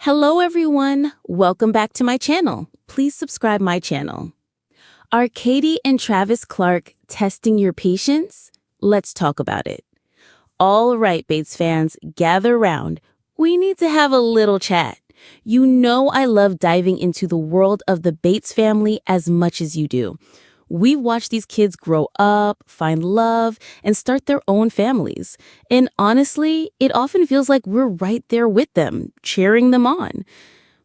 Hello everyone, welcome back to my channel. Please subscribe my channel. Are Katie and Travis Clark testing your patience? Let's talk about it. All right, Bates fans, gather round. We need to have a little chat. You know I love diving into the world of the Bates family as much as you do. We've watched these kids grow up, find love, and start their own families. And honestly, it often feels like we're right there with them, cheering them on.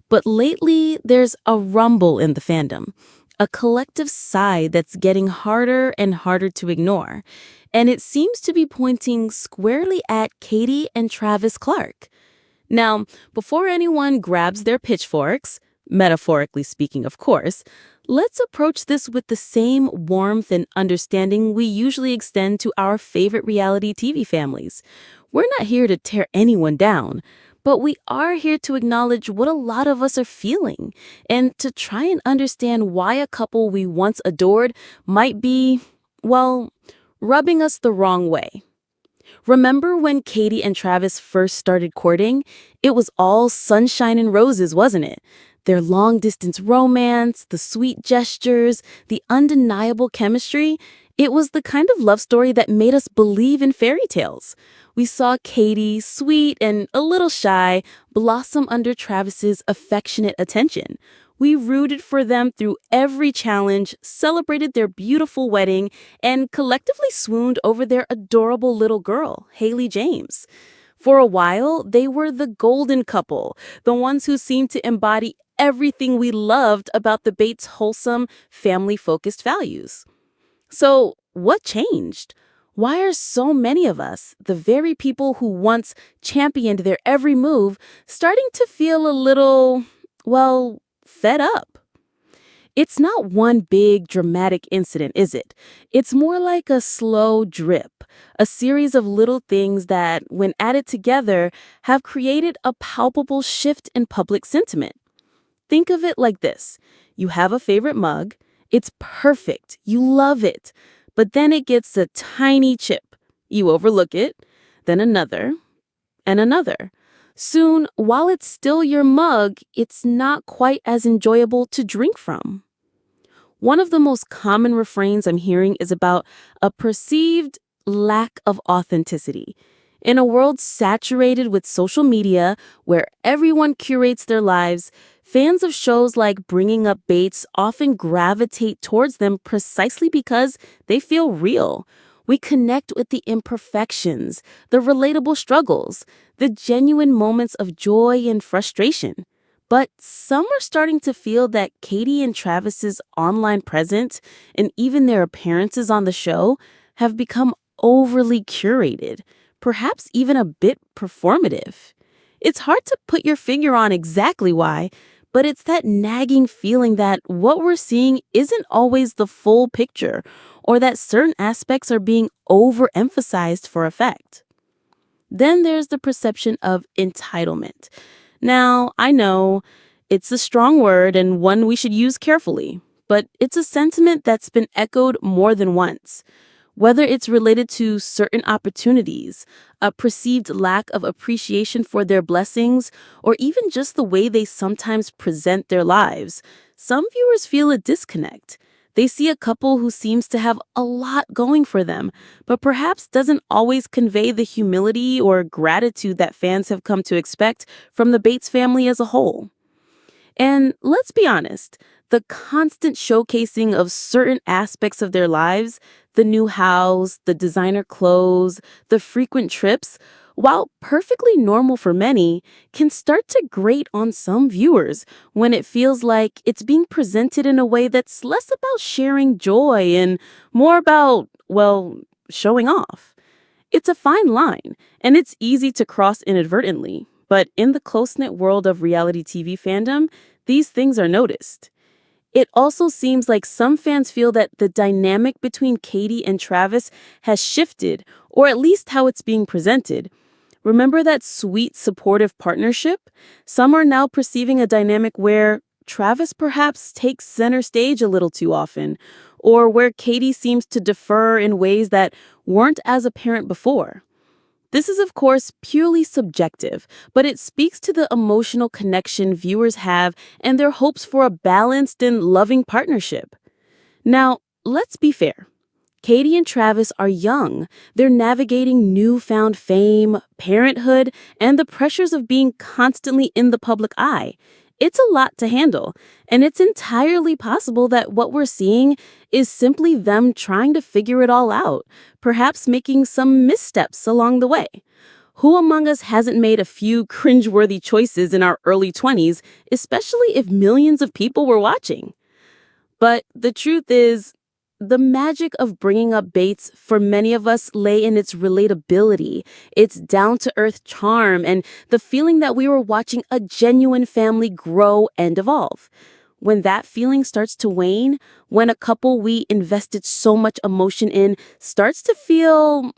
But lately, there's a rumble in the fandom, a collective sigh that's getting harder and harder to ignore. And it seems to be pointing squarely at Katie and Travis Clark. Now, before anyone grabs their pitchforks, metaphorically speaking, of course, let's approach this with the same warmth and understanding we usually extend to our favorite reality TV families. We're not here to tear anyone down, but we are here to acknowledge what a lot of us are feeling and to try and understand why a couple we once adored might be, well, rubbing us the wrong way. Remember when Katie and Travis first started courting? It was all sunshine and roses, wasn't it? Their long-distance romance, the sweet gestures, the undeniable chemistry. It was the kind of love story that made us believe in fairy tales. We saw Katie, sweet and a little shy, blossom under Travis's affectionate attention. We rooted for them through every challenge, celebrated their beautiful wedding, and collectively swooned over their adorable little girl, Haley James. For a while, they were the golden couple, the ones who seemed to embody everything we loved about the Bates' wholesome, family-focused values. So, what changed? Why are so many of us, the very people who once championed their every move, starting to feel a little, well, fed up? It's not one big dramatic incident, is it? It's more like a slow drip, a series of little things that, when added together, have created a palpable shift in public sentiment. Think of it like this. You have a favorite mug. It's perfect. You love it. But then it gets a tiny chip. You overlook it, then another, and another. Soon, while it's still your mug, it's not quite as enjoyable to drink from. One of the most common refrains I'm hearing is about a perceived lack of authenticity. In a world saturated with social media, where everyone curates their lives, fans of shows like Bringing Up Bates often gravitate towards them precisely because they feel real. We connect with the imperfections, the relatable struggles, the genuine moments of joy and frustration. But some are starting to feel that Katie and Travis's online presence and even their appearances on the show have become overly curated, perhaps even a bit performative. It's hard to put your finger on exactly why, but it's that nagging feeling that what we're seeing isn't always the full picture, or that certain aspects are being overemphasized for effect. Then there's the perception of entitlement. Now, I know it's a strong word and one we should use carefully, but it's a sentiment that's been echoed more than once. Whether it's related to certain opportunities, a perceived lack of appreciation for their blessings, or even just the way they sometimes present their lives, some viewers feel a disconnect. They see a couple who seems to have a lot going for them, but perhaps doesn't always convey the humility or gratitude that fans have come to expect from the Bates family as a whole. And let's be honest, the constant showcasing of certain aspects of their lives, the new house, the designer clothes, the frequent trips, while perfectly normal for many, can start to grate on some viewers when it feels like it's being presented in a way that's less about sharing joy and more about, well, showing off. It's a fine line, and it's easy to cross inadvertently, but in the close-knit world of reality TV fandom, these things are noticed. It also seems like some fans feel that the dynamic between Katie and Travis has shifted, or at least how it's being presented. Remember that sweet, supportive partnership? Some are now perceiving a dynamic where Travis perhaps takes center stage a little too often, or where Katie seems to defer in ways that weren't as apparent before. This is, of course, purely subjective, but it speaks to the emotional connection viewers have and their hopes for a balanced and loving partnership. Now, let's be fair. Katie and Travis are young. They're navigating newfound fame, parenthood, and the pressures of being constantly in the public eye. It's a lot to handle, and it's entirely possible that what we're seeing is simply them trying to figure it all out, perhaps making some missteps along the way. Who among us hasn't made a few cringeworthy choices in our early 20s, especially if millions of people were watching? But the truth is, the magic of bringing up Bates for many of us lay in its relatability, its down to earth charm, and the feeling that we were watching a genuine family grow and evolve. When that feeling starts to wane, when a couple we invested so much emotion in starts to feel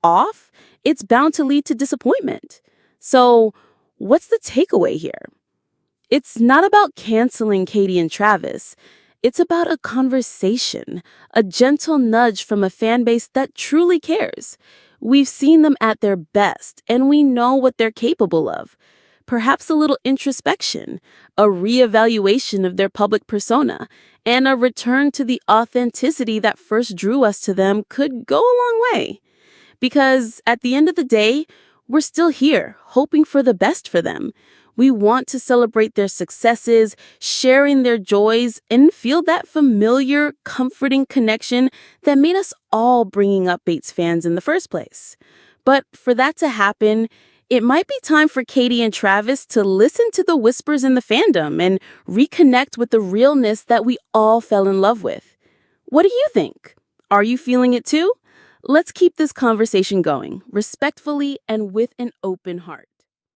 off, it's bound to lead to disappointment. So, what's the takeaway here? It's not about canceling Katie and Travis. It's about a conversation, a gentle nudge from a fan base that truly cares. We've seen them at their best, and we know what they're capable of. Perhaps a little introspection, a reevaluation of their public persona, and a return to the authenticity that first drew us to them could go a long way. Because at the end of the day, we're still here, hoping for the best for them. We want to celebrate their successes, sharing their joys, and feel that familiar, comforting connection that made us all bringing up Bates fans in the first place. But for that to happen, it might be time for Katie and Travis to listen to the whispers in the fandom and reconnect with the realness that we all fell in love with. What do you think? Are you feeling it too? Let's keep this conversation going, respectfully and with an open heart.